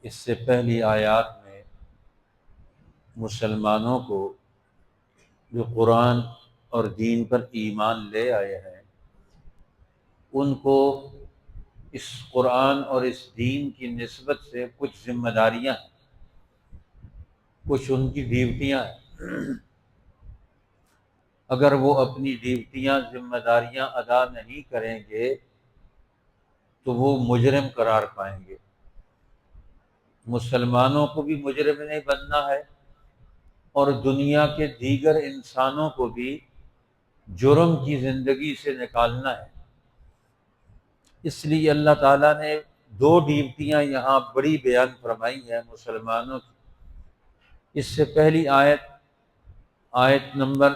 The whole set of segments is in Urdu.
اس سے پہلی آیات میں مسلمانوں کو جو قرآن اور دین پر ایمان لے آئے ہیں ان کو اس قرآن اور اس دین کی نسبت سے کچھ ذمہ داریاں ہیں، کچھ ان کی ڈیوٹیاں ہیں۔ اگر وہ اپنی ڈیوٹیاں ذمہ داریاں ادا نہیں کریں گے تو وہ مجرم قرار پائیں گے۔ مسلمانوں کو بھی مجرم نہیں بننا ہے اور دنیا کے دیگر انسانوں کو بھی جرم کی زندگی سے نکالنا ہے۔ اس لیے اللہ تعالیٰ نے دو ڈیوٹیاں یہاں بڑی بیان فرمائی ہیں مسلمانوں کی۔ اس سے پہلی آیت نمبر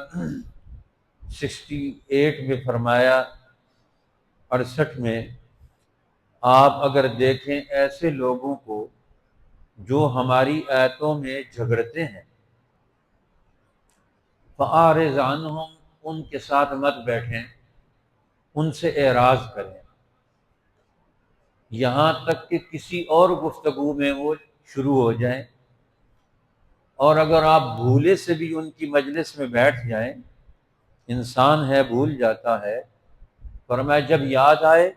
68 میں فرمایا، 68 میں، آپ اگر دیکھیں ایسے لوگوں کو جو ہماری آیتوں میں جھگڑتے ہیں، فَأَعْرِضْ عَنْهُمْ، ان کے ساتھ مت بیٹھیں، ان سے اعراض کریں یہاں تک کہ کسی اور گفتگو میں وہ شروع ہو جائیں، اور اگر آپ بھولے سے بھی ان کی مجلس میں بیٹھ جائیں، انسان ہے بھول جاتا ہے، فرمایا جب یاد آئے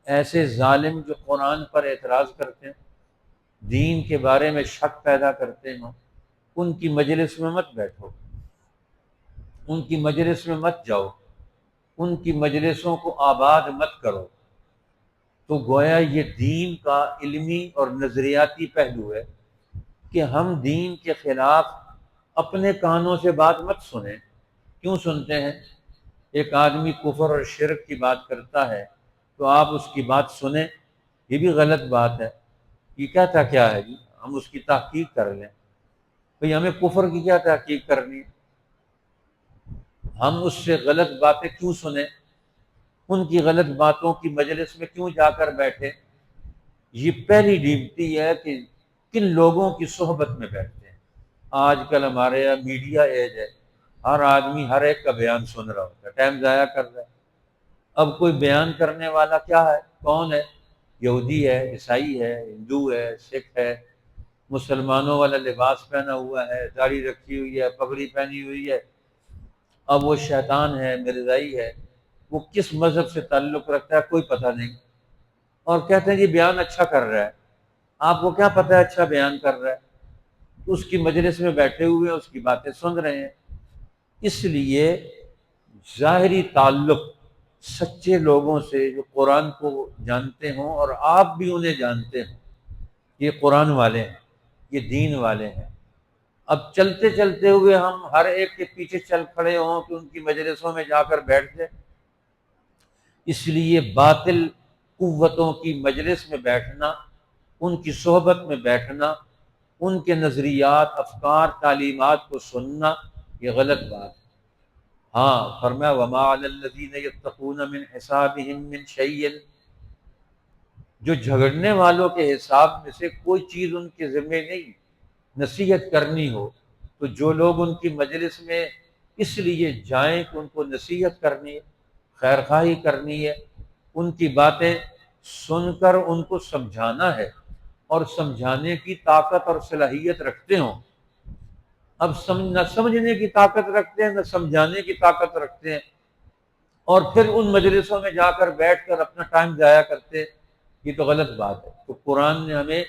ایسے ظالم جو قرآن پر اعتراض کرتے ہیں، دین کے بارے میں شک پیدا کرتے ہیں، ان کی مجلس میں مت بیٹھو، ان کی مجلس میں مت جاؤ، ان کی مجلسوں کو آباد مت کرو۔ تو گویا یہ دین کا علمی اور نظریاتی پہلو ہے کہ ہم دین کے خلاف اپنے کانوں سے بات مت سنیں۔ کیوں سنتے ہیں؟ ایک آدمی کفر اور شرک کی بات کرتا ہے تو آپ اس کی بات سنیں، یہ بھی غلط بات ہے۔ یہ کہتا کیا ہے جی؟ ہم اس کی تحقیق کر لیں۔ بھئی ہمیں کفر کی کیا تحقیق کرنی ہے؟ ہم اس سے غلط باتیں کیوں سنیں؟ ان کی غلط باتوں کی مجلس میں کیوں جا کر بیٹھے؟ یہ پہلی ڈیوٹی ہے کہ کن لوگوں کی صحبت میں بیٹھتے ہیں۔ آج کل ہمارے یہاں میڈیا ایج ہے، ہر آدمی ہر ایک کا بیان سن رہا ہوتا ہے، ٹائم ضائع کر رہا ہے۔ اب کوئی بیان کرنے والا کیا ہے؟ کون ہے؟ یہودی ہے، عیسائی ہے، ہندو ہے، سکھ ہے، مسلمانوں والا لباس پہنا ہوا ہے، داڑھی رکھی ہوئی ہے، پگڑی پہنی ہوئی ہے۔ اب وہ شیطان ہے، مرزائی ہے، وہ کس مذہب سے تعلق رکھتا ہے کوئی پتہ نہیں، اور کہتے ہیں کہ بیان اچھا کر رہا ہے۔ آپ کو کیا پتہ ہے اچھا بیان کر رہا ہے؟ اس کی مجلس میں بیٹھے ہوئے اس کی باتیں سن رہے ہیں۔ اس لیے ظاہری تعلق سچے لوگوں سے جو قرآن کو جانتے ہوں اور آپ بھی انہیں جانتے ہوں، یہ قرآن والے ہیں، یہ دین والے ہیں۔ اب چلتے چلتے ہوئے ہم ہر ایک کے پیچھے چل کھڑے ہوں کہ ان کی مجلسوں میں جا کر بیٹھ جائیں۔ اس لیے باطل قوتوں کی مجلس میں بیٹھنا، ان کی صحبت میں بیٹھنا، ان کے نظریات، افکار، تعلیمات کو سننا، یہ غلط بات ہے۔ ہاں فرمایا وَمَا عَلَى الَّذِينَ يَتَّقُونَ مِنْ حِسَابِهِمْ مِنْ شَيْءٍ، جو جھگڑنے والوں کے حساب میں سے کوئی چیز ان کے ذمہ نہیں۔ نصیحت کرنی ہو تو جو لوگ ان کی مجلس میں اس لیے جائیں کہ ان کو نصیحت کرنی ہے، خیر خواہی کرنی ہے، ان کی باتیں سن کر ان کو سمجھانا ہے، اور سمجھانے کی طاقت اور صلاحیت رکھتے ہوں۔ اب نہ سمجھنے کی طاقت رکھتے ہیں، نہ سمجھانے کی طاقت رکھتے ہیں، اور پھر ان مجلسوں میں جا کر بیٹھ کر اپنا ٹائم ضائع کرتے ہیں، یہ تو غلط بات ہے۔ تو قرآن نے ہمیں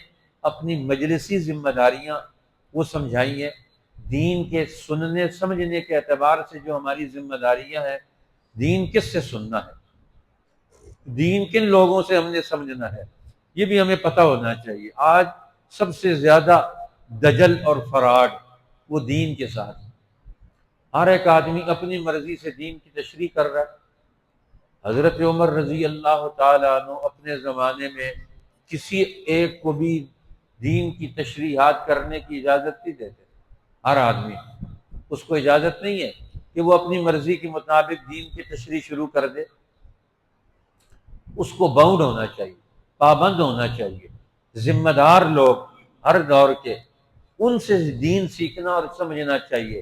اپنی مجلسی ذمہ داریاں وہ سمجھائی ہیں۔ دین کے سننے سمجھنے کے اعتبار سے جو ہماری ذمہ داریاں ہیں، دین کس سے سننا ہے، دین کن لوگوں سے ہم نے سمجھنا ہے، یہ بھی ہمیں پتہ ہونا چاہیے۔ آج سب سے زیادہ دجل اور فراڈ وہ دین کے ساتھ، ہر ایک آدمی اپنی مرضی سے دین کی تشریح کر رہا ہے۔ حضرت عمر رضی اللہ تعالیٰ عنہ اپنے زمانے میں کسی ایک کو بھی دین کی تشریحات کرنے کی اجازت نہیں دیتے۔ ہر آدمی اس کو اجازت نہیں ہے کہ وہ اپنی مرضی کے مطابق دین کی تشریح شروع کر دے۔ اس کو باؤنڈ ہونا چاہیے، پابند ہونا چاہیے۔ ذمہ دار لوگ ہر دور کے، ان سے دین سیکھنا اور سمجھنا چاہیے،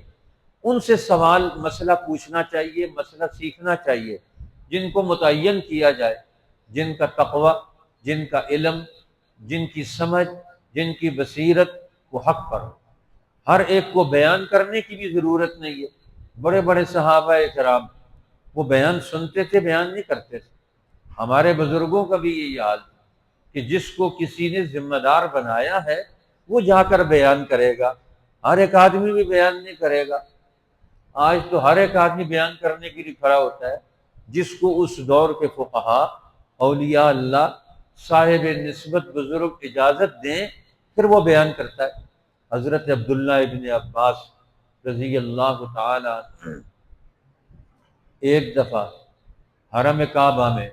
ان سے سوال مسئلہ پوچھنا چاہیے، مسئلہ سیکھنا چاہیے، جن کو متعین کیا جائے، جن کا تقوی، جن کا علم، جن کی سمجھ جن کی بصیرت وہ حق پر ہو۔ ہر ایک کو بیان کرنے کی بھی ضرورت نہیں ہے۔ بڑے بڑے صحابہ کرام وہ بیان سنتے تھے، بیان نہیں کرتے تھے۔ ہمارے بزرگوں کا بھی یہی حال تھا کہ جس کو کسی نے ذمہ دار بنایا ہے وہ جا کر بیان کرے گا، ہر ایک آدمی بھی بیان نہیں کرے گا۔ آج تو ہر ایک آدمی بیان کرنے کے لیے کھڑا ہوتا ہے، جس کو اس دور کے فقہا، اولیاء اللہ، صاحب نسبت بزرگ اجازت دیں پھر وہ بیان کرتا ہے۔ حضرت عبداللہ ابن عباس رضی اللہ تعالی عنہ ایک دفعہ حرم کعبہ میں،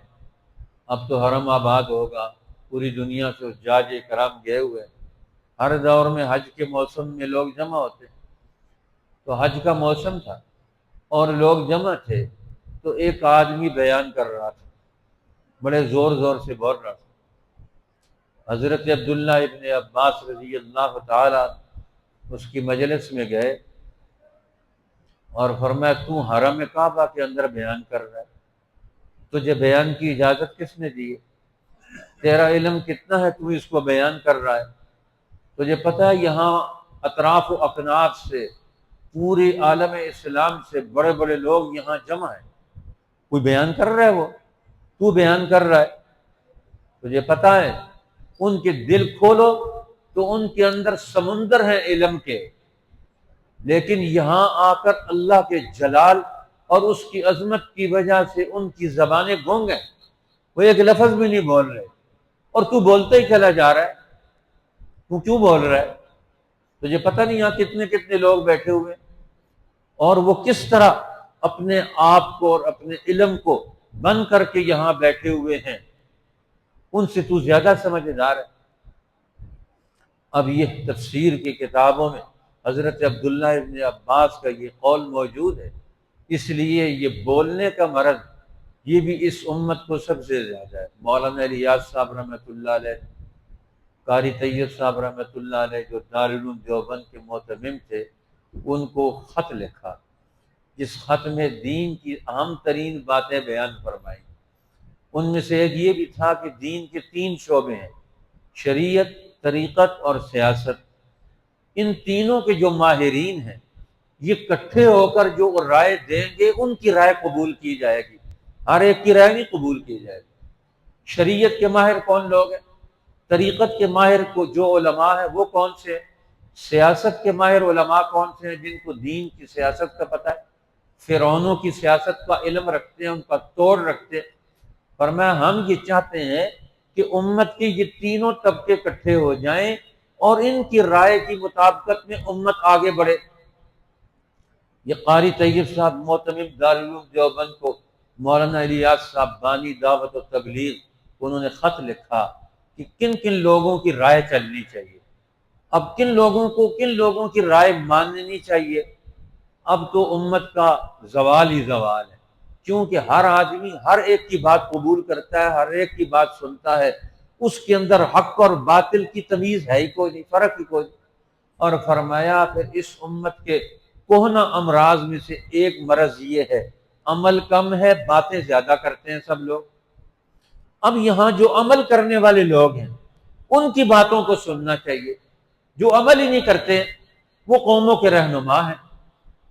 اب تو حرم آباد ہوگا، پوری دنیا سے حجاج کرام گئے ہوئے، ہر دور میں حج کے موسم میں لوگ جمع ہوتے، تو حج کا موسم تھا اور لوگ جمع تھے، تو ایک آدمی بیان کر رہا تھا، بڑے زور زور سے بول رہا تھا۔ حضرت عبداللہ ابن عباس رضی اللہ تعالی عنہ اس کی مجلس میں گئے اور فرمایا تو حرم کعبہ کے اندر بیان کر رہا ہے، تجھے بیان کی اجازت کس نے دی ہے؟ تیرا علم کتنا ہے تو اس کو بیان کر رہا ہے؟ تجھے پتہ ہے یہاں اطراف و اکناف سے، پورے عالم اسلام سے بڑے بڑے لوگ یہاں جمع ہیں، کوئی بیان کر رہا ہے، وہ تو بیان کر رہا ہے؟ تجھے پتہ ہے ان کے دل کھولو تو ان کے اندر سمندر ہیں علم کے، لیکن یہاں آ کر اللہ کے جلال اور اس کی عظمت کی وجہ سے ان کی زبانیں گونگ ہیں، وہ ایک لفظ بھی نہیں بول رہے، اور تو بولتے ہی چلا جا رہا ہے۔ تو کیوں بول رہا ہے؟ تجھے پتہ نہیں یہاں کتنے کتنے لوگ بیٹھے ہوئے اور وہ کس طرح اپنے آپ کو اور اپنے علم کو بند کر کے یہاں بیٹھے ہوئے ہیں، ان سے تو زیادہ سمجھدار ہے۔ اب یہ تفسیر کی کتابوں میں حضرت عبداللہ ابن عباس کا یہ قول موجود ہے، اس لیے یہ بولنے کا مرض یہ بھی اس امت کو سب سے زیادہ ہے۔ مولانا الیاس صاحب رحمۃ اللہ علیہ، قاری طیب صاحب رحمۃ اللہ علیہ جو دارالعلوم دیوبند کے معتمم تھے، ان کو خط لکھا، جس خط میں دین کی اہم ترین باتیں بیان فرمائی۔ ان میں سے ایک یہ بھی تھا کہ دین کے 3 شعبے ہیں، شریعت، طریقت اور سیاست۔ ان تینوں کے جو ماہرین ہیں یہ اکٹھے ہو کر جو رائے دیں گے ان کی رائے قبول کی جائے گی، ہر ایک کی رائے نہیں قبول کی جائے گی۔ شریعت کے ماہر کون لوگ ہیں؟ طریقت کے ماہر کو جو علماء ہیں وہ کون سے ہیں؟ سیاست کے ماہر علماء کون سے ہیں؟ جن کو دین کی سیاست کا پتہ ہے، فرعونوں کی سیاست کا علم رکھتے ہیں، ان کا توڑ رکھتے ہیں۔ فرمایا ہم یہ چاہتے ہیں کہ امت کے یہ تینوں طبقے اکٹھے ہو جائیں اور ان کی رائے کی مطابقت میں امت آگے بڑھے۔ یہ قاری طیب صاحب معتمم دارالعلوم دیوبند کو مولانا الیاس صاحب بانی دعوت و تبلیغ، انہوں نے خط لکھا کہ کن کن لوگوں کی رائے چلنی چاہیے، اب کن لوگوں کی رائے ماننی چاہیے۔ اب تو امت کا زوال ہی زوال ہے، کیونکہ ہر آدمی ہر ایک کی بات قبول کرتا ہے، ہر ایک کی بات سنتا ہے، اس کے اندر حق اور باطل کی تمیز ہے ہی کوئی نہیں، فرق ہی کوئی نہیں۔ اور فرمایا پھر اس امت کے کہنہ امراض میں سے ایک مرض یہ ہے، عمل کم ہے، باتیں زیادہ کرتے ہیں سب لوگ۔ اب یہاں جو عمل کرنے والے لوگ ہیں ان کی باتوں کو سننا چاہیے، جو عمل ہی نہیں کرتے وہ قوموں کے رہنما ہیں،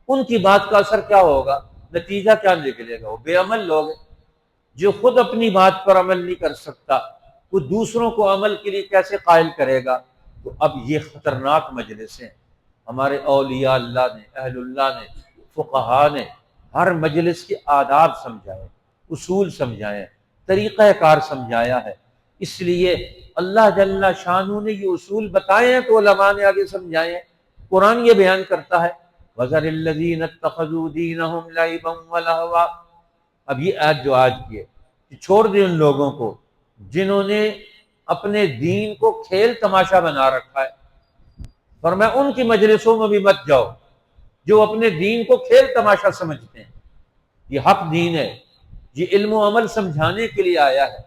ان کی بات کا اثر کیا ہوگا، نتیجہ کیا نکلے گا؟ وہ بے عمل لوگ ہیں۔ جو خود اپنی بات پر عمل نہیں کر سکتا وہ دوسروں کو عمل کے لیے کیسے قائل کرے گا؟ تو اب یہ خطرناک مجلسیں ہمارے اولیاء اللہ نے، اہل اللہ نے، فقہا نے ہر مجلس کے آداب سمجھائے، اصول سمجھائے، طریقہ کار سمجھایا ہے۔ اس لیے اللہ جل شانہ نے یہ اصول بتائے ہیں تو علماء نے آگے سمجھائے ہیں۔ قرآن یہ بیان کرتا ہے وَذَرِ الَّذِينَ اتَّخَذُوا دِينَهُمْ لَعِبًا وَلَهْوًا۔ اب یہ آیت جو آج کی ہے کہ چھوڑ دیں ان لوگوں کو جنہوں نے اپنے دین کو کھیل تماشا بنا رکھا ہے۔ فرمایا ان کی مجلسوں میں بھی مت جاؤ جو اپنے دین کو کھیل تماشا سمجھتے ہیں۔ یہ حق دین ہے، یہ علم و عمل سمجھانے کے لیے آیا ہے،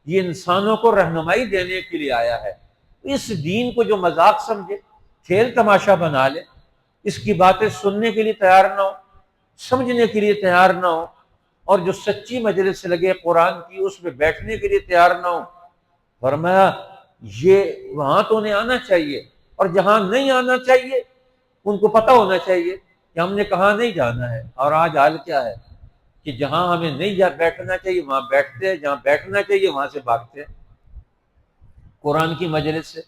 یہ انسانوں کو رہنمائی دینے کے لیے آیا ہے۔ اس دین کو جو مذاق سمجھے، کھیل تماشا بنا لے، اس کی باتیں سننے کے لیے تیار نہ ہو، سمجھنے کے لیے تیار نہ ہو، اور جو سچی مجلس سے لگے قرآن کی اس میں بیٹھنے کے لیے تیار نہ ہو، فرمایا یہ وہاں تو انہیں آنا چاہیے، اور جہاں نہیں آنا چاہیے ان کو پتہ ہونا چاہیے کہ ہم نے کہاں نہیں جانا ہے۔ اور آج حال کیا ہے کہ جہاں ہمیں نہیں بیٹھنا چاہیے وہاں بیٹھتے ہیں، جہاں بیٹھنا چاہیے وہاں سے بھاگتے ہیں قرآن کی مجلس سے۔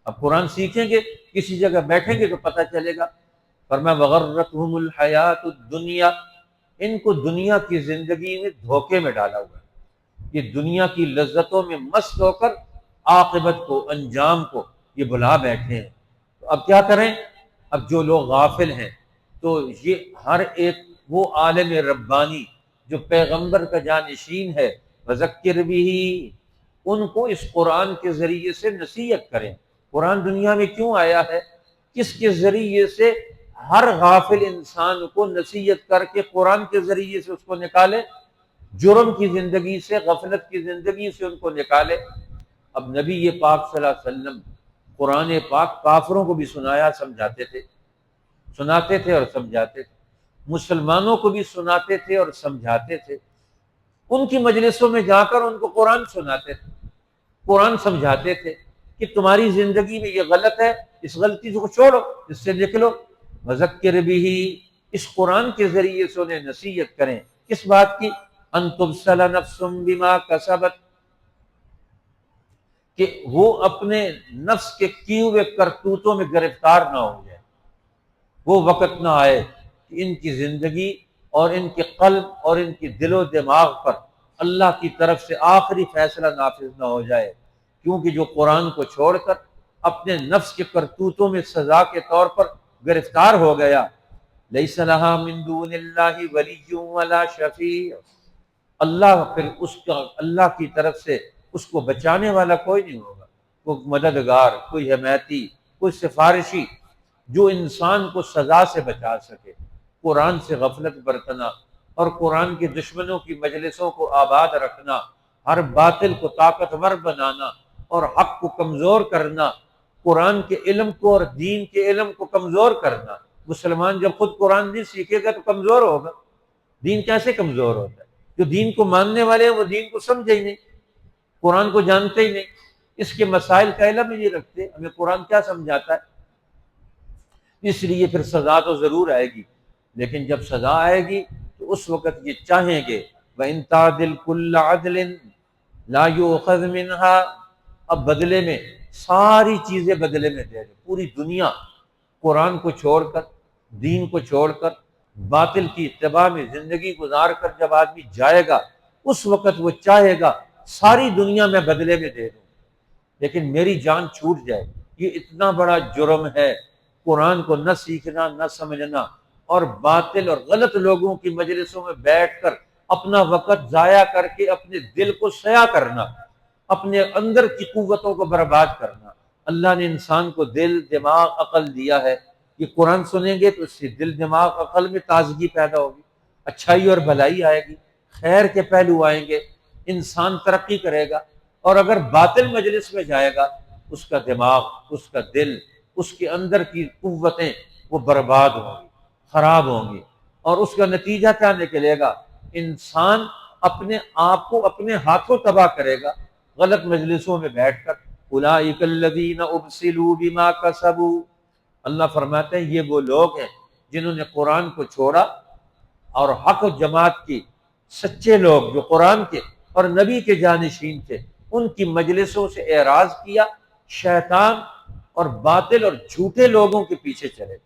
اب قرآن سیکھیں گے، کسی جگہ بیٹھیں گے تو پتہ چلے گا۔ فرمایا وغرتہم الحیات الدنیا، ان کو دنیا کی زندگی میں دھوکے میں ڈالا ہوا ہے، یہ دنیا کی لذتوں میں مست ہو کر عاقبت کو، انجام کو یہ بھلا بیٹھے ہیں۔ تو اب کیا کریں؟ اب جو لوگ غافل ہیں تو یہ ہر ایک وہ عالم ربانی جو پیغمبر کا جانشین ہے، وذکر بھی، ان کو اس قرآن کے ذریعے سے نصیحت کریں۔ قرآن دنیا میں کیوں آیا ہے؟ کس کے ذریعے سے؟ ہر غافل انسان کو نصیحت کر کے قرآن کے ذریعے سے اس کو نکالے، جرم کی زندگی سے، غفلت کی زندگی سے ان کو نکالے۔ اب نبی پاک صلی اللہ علیہ وسلم قرآن پاک کافروں کو بھی سناتے تھے اور سمجھاتے تھے، مسلمانوں کو بھی سناتے تھے اور سمجھاتے تھے، ان کی مجلسوں میں جا کر ان کو قرآن سناتے تھے، قرآن سمجھاتے تھے کہ تمہاری زندگی میں یہ غلط ہے، اس غلطی کو چھوڑو، اس سے نکلو۔ وذکر بھی، اس قرآن کے ذریعے سے انہیں نصیحت کریں، کس بات کی؟ ان تبصل نفس بما کسبت، کہ وہ اپنے نفس کے کیے ہوئے کرتوتوں میں گرفتار نہ ہو جائے، وہ وقت نہ آئے کہ ان کی زندگی اور ان کے قلب اور ان کی دل و دماغ پر اللہ کی طرف سے آخری فیصلہ نافذ نہ ہو جائے، کیونکہ جو قرآن کو چھوڑ کر اپنے نفس کے کرتوتوں میں سزا کے طور پر گرفتار ہو گیا، لیس لہا من دون اللہ ولی ولا شفیع، اللہ پھر اس کا، اللہ کی طرف سے اس کو بچانے والا کوئی نہیں ہوگا، کوئی مددگار، کوئی حمایتی، کوئی سفارشی جو انسان کو سزا سے بچا سکے۔ قرآن سے غفلت برتنا اور قرآن کے دشمنوں کی مجلسوں کو آباد رکھنا، ہر باطل کو طاقتور بنانا اور حق کو کمزور کرنا، قرآن کے علم کو اور دین کے علم کو کمزور کرنا۔ مسلمان جب خود قرآن نہیں سیکھے گا تو کمزور ہوگا۔ دین کیسے کمزور ہوتا ہے؟ جو دین کو ماننے والے ہیں وہ دین کو سمجھے ہی نہیں، قرآن کو جانتے ہی نہیں، اس کے مسائل کا علم ہی نہیں رکھتے، ہمیں قرآن کیا سمجھاتا ہے؟ اس لیے پھر سزا تو ضرور آئے گی، لیکن جب سزا آئے گی تو اس وقت یہ چاہیں گے وَإِن تَعْدِلْ كُلَّ عَدْلٍ لَا يُؤْخَذْ مِنْهَا، اب بدلے میں ساری چیزیں بدلے میں دے دیں، پوری دنیا قرآن کو چھوڑ کر، دین کو چھوڑ کر، باطل کی اتباع میں زندگی گزار کر جب آدمی جائے گا اس وقت وہ چاہے گا ساری دنیا میں بدلے میں دے دوں لیکن میری جان چھوٹ جائے۔ یہ اتنا بڑا جرم ہے، قرآن کو نہ سیکھنا، نہ سمجھنا، اور باطل اور غلط لوگوں کی مجلسوں میں بیٹھ کر اپنا وقت ضائع کر کے اپنے دل کو سیاہ کرنا، اپنے اندر کی قوتوں کو برباد کرنا۔ اللہ نے انسان کو دل، دماغ، عقل دیا ہے، یہ قرآن سنیں گے تو اس سے دل، دماغ، عقل میں تازگی پیدا ہوگی، اچھائی اور بھلائی آئے گی، خیر کے پہلو آئیں گے، انسان ترقی کرے گا۔ اور اگر باطل مجلس میں جائے گا اس کا دماغ، اس کا دل، اس کے اندر کی قوتیں وہ برباد ہوں گی، خراب ہوں گی، اور اس کا نتیجہ کیا نکلے گا؟ انسان اپنے آپ کو اپنے ہاتھوں تباہ کرے گا غلط مجلسوں میں بیٹھ کر۔ اولئک الذین ابسلوا بما کسبوا، اللہ فرماتے ہیں یہ وہ لوگ ہیں جنہوں نے قرآن کو چھوڑا اور حق و جماعت کی، سچے لوگ جو قرآن کے اور نبی کے جانشین تھے ان کی مجلسوں سے اعراض کیا، شیطان اور باطل اور جھوٹے لوگوں کے پیچھے چلے۔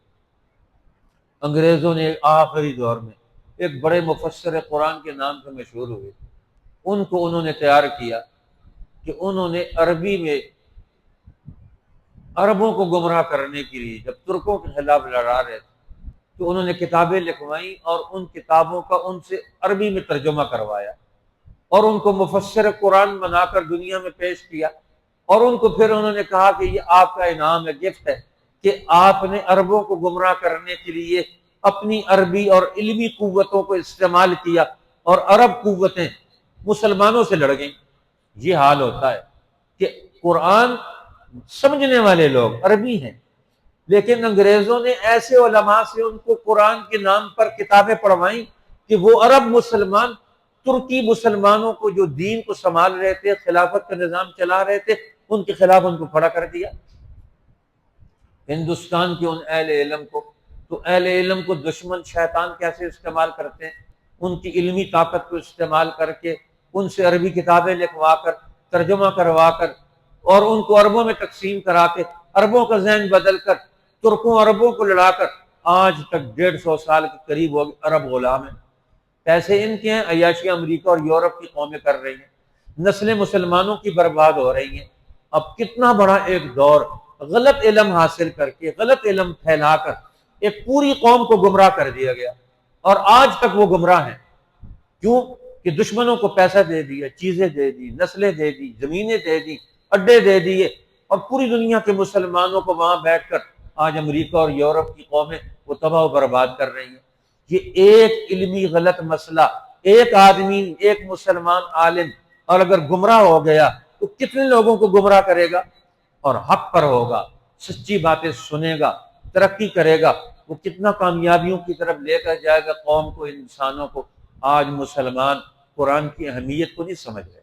انگریزوں نے آخری دور میں ایک بڑے مفسر قرآن کے نام سے مشہور ہوئے، ان کو انہوں نے تیار کیا کہ انہوں نے عربی میں عربوں کو گمراہ کرنے کے لیے جب ترکوں کے خلاف لڑا رہے تھے تو انہوں نے کتابیں لکھوائیں اور ان کتابوں کا ان سے عربی میں ترجمہ کروایا اور ان کو مفسر قرآن بنا کر دنیا میں پیش کیا، اور ان کو پھر انہوں نے کہا کہ یہ آپ کا انعام ہے، گفٹ ہے کہ آپ نے عربوں کو گمراہ کرنے کے لیے اپنی عربی اور علمی قوتوں کو استعمال کیا اور عرب قوتیں مسلمانوں سے لڑ گئیں۔ یہ حال ہوتا ہے کہ قرآن سمجھنے والے لوگ عربی ہیں لیکن انگریزوں نے ایسے علماء سے ان کو قرآن کے نام پر کتابیں پڑھوائیں کہ وہ عرب مسلمان ترکی مسلمانوں کو جو دین کو سنبھال رہے تھے، خلافت کا نظام چلا رہے تھے، ان کے خلاف ان کو کھڑا کر دیا، ہندوستان کے ان اہل علم کو۔ تو اہل علم کو دشمن شیطان کیسے استعمال کرتے ہیں؟ ان کی علمی طاقت کو استعمال کر کے ان سے عربی کتابیں لکھوا کر، ترجمہ کروا کر، اور ان کو عربوں میں تقسیم کرا کے عربوں کا ذہن بدل کر ترکوں عربوں کو لڑا کر آج تک 150 سال کے قریب ہو گئے عرب غلام ہیں۔ پیسے ان کے ہیں، عیاشی امریکہ اور یورپ کی قومیں کر رہی ہیں، نسلیں مسلمانوں کی برباد ہو رہی ہیں۔ اب کتنا بڑا ایک دور غلط علم حاصل کر کے، غلط علم پھیلا کر ایک پوری قوم کو گمراہ کر دیا گیا، اور آج تک وہ گمراہ ہیں۔ کیوں؟ کہ دشمنوں کو پیسہ دے دیا، چیزیں دے دی، نسلیں دے دی، زمینیں دے دی، اڈے دے دیے، اور پوری دنیا کے مسلمانوں کو وہاں بیٹھ کر آج امریکہ اور یورپ کی قومیں وہ تباہ و برباد کر رہی ہیں۔ یہ ایک علمی غلط مسئلہ، ایک آدمی، ایک مسلمان عالم اور اگر گمراہ ہو گیا تو کتنے لوگوں کو گمراہ کرے گا، اور حق پر ہوگا، سچی باتیں سنے گا، ترقی کرے گا، وہ کتنا کامیابیوں کی طرف لے کر جائے گا قوم کو، انسانوں کو۔ آج مسلمان قرآن کی اہمیت کو نہیں سمجھ رہے،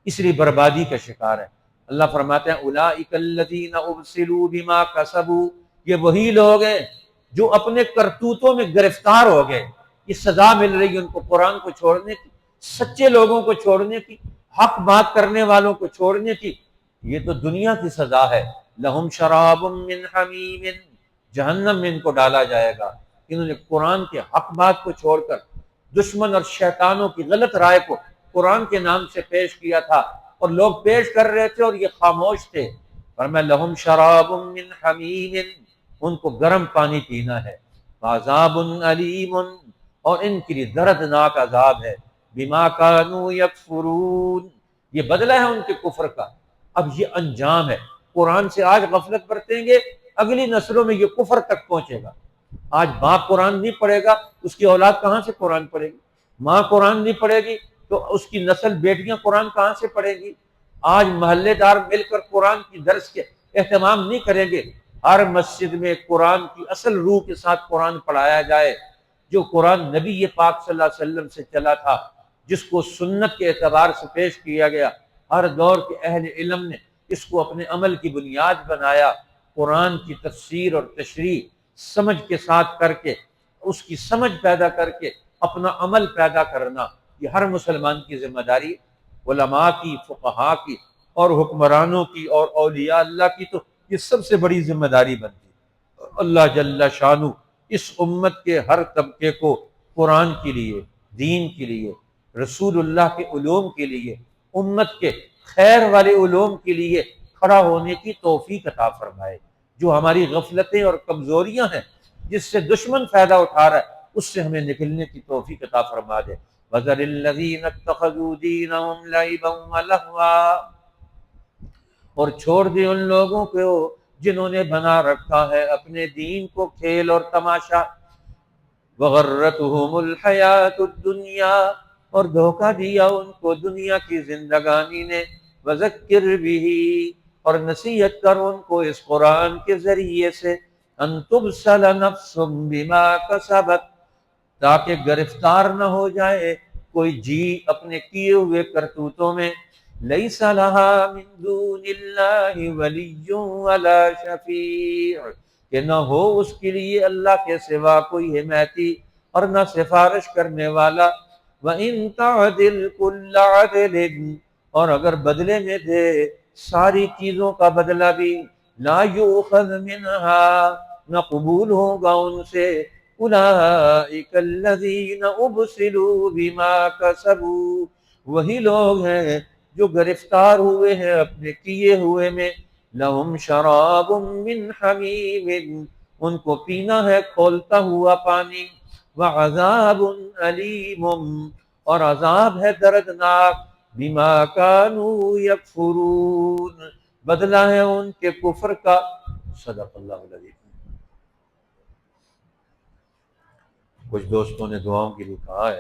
اس لیے بربادی کا شکار ہے۔ اللہ فرماتے ہیں اولئک الذین ابسلوا بما کسبوا، یہ وہی لوگ ہیں جو اپنے کرتوتوں میں گرفتار ہو گئے۔ یہ سزا مل رہی ہے ان کو قرآن کو چھوڑنے کی، سچے لوگوں کو چھوڑنے کی، حق بات کرنے والوں کو چھوڑنے کی۔ یہ تو دنیا کی سزا ہے۔ لہم شراب من حمیم، جہنم میں ان کو ڈالا جائے گا۔ انہوں نے قرآن کے حق بات کو چھوڑ کر دشمن اور شیطانوں کی غلط رائے کو قرآن کے نام سے پیش کیا تھا، اور لوگ پیش کر رہے تھے اور یہ خاموش تھے۔ فرمایا لہم شراب من حمیم، ان کو گرم پانی پینا ہے، عذاب علیم، اور ان کے لیے دردناک عذاب ہے، بما کانوا یکفرون، یہ بدلہ ہے ان کے کفر کا۔ اب یہ انجام ہے، قرآن سے آج غفلت برتیں گے، اگلی نسلوں میں یہ کفر تک پہنچے گا۔ آج باپ قرآن نہیں پڑھے گا، اس کی اولاد کہاں سے قرآن پڑھے گی؟ ماں قرآن نہیں پڑھے گی تو اس کی نسل بیٹیاں قرآن کہاں سے پڑھے گی؟ آج محلے دار مل کر قرآن کی درس کے اہتمام نہیں کریں گے۔ ہر مسجد میں قرآن کی اصل روح کے ساتھ قرآن پڑھایا جائے، جو قرآن نبی پاک صلی اللہ علیہ وسلم سے چلا تھا، جس کو سنت کے اعتبار سے پیش کیا گیا۔ ہر دور کے اہل علم نے اس کو اپنے عمل کی بنیاد بنایا۔ قرآن کی تفسیر اور تشریح سمجھ کے ساتھ کر کے، اس کی سمجھ پیدا کر کے اپنا عمل پیدا کرنا، یہ ہر مسلمان کی ذمہ داری، علماء کی، فقہاء کی، اور حکمرانوں کی، اور اولیاء اللہ کی، تو یہ سب سے بڑی ذمہ داری بنتی ہے۔ اللہ جل شانہ اس امت کے ہر طبقے کو قرآن کے لیے، دین کے لیے، رسول اللہ کے علوم کے لیے، امت کے خیر والے علوم کے لیے کھڑا ہونے کی توفیق عطا فرمائے۔ جو ہماری غفلتیں اور کمزوریاں ہیں، جس سے دشمن فائدہ اٹھا رہا ہے، اس سے ہمیں نکلنے کی توفیق عطا فرما دے۔ وَذَرِ الَّذِينَ اتَّخَذُوا دِينَهُمْ لَعِبًا وَلَهْوًا، اور چھوڑ دے ان لوگوں کو جنہوں نے بنا رکھا ہے اپنے دین کو کھیل اور تماشا۔ وَغَرَّتْهُمُ الْحَيَاةُ الدُّنْيَا، اور دھوکہ دیا ان کو دنیا کی زندگانی نے۔ وَذَكِّرْ بِهِ، اور نصیحت کر ان کو اس قرآن کے ذریعے سے۔ ان تبصل نفس بما کسبت، تاکہ گرفتار نہ ہو جائے کوئی جی اپنے کیے ہوئے کرتوتوں میں۔ لیس لها من دون اللہ ولی ولا شفیع، کہ نہ ہو اس کے لیے اللہ کے سوا کوئی حمایتی اور نہ سفارش کرنے والا۔ وَإِن تَعْدِلْ كُلَّ عَدْلٍ، اور اگر بدلے میں دے ساری چیزوں کا بدلہ بھی، لا یؤخذ منها، نہ قبول ہوگا ان سے۔ اولئک الذین ابسلوا بما کسبوا، وہی لوگ ہیں جو گرفتار ہوئے ہیں اپنے کیے ہوئے میں۔ لہم شراب من حمیم، ان کو پینا ہے کھولتا ہوا پانی۔ وعذاب علیم، اور عذاب ہے دردناک۔ بما کانوا یکفرون، بدلہ ہے ان کے کفر کا۔ صدق اللہ العظیم۔ کچھ دوستوں نے دعاؤں کے لیے کہا ہے،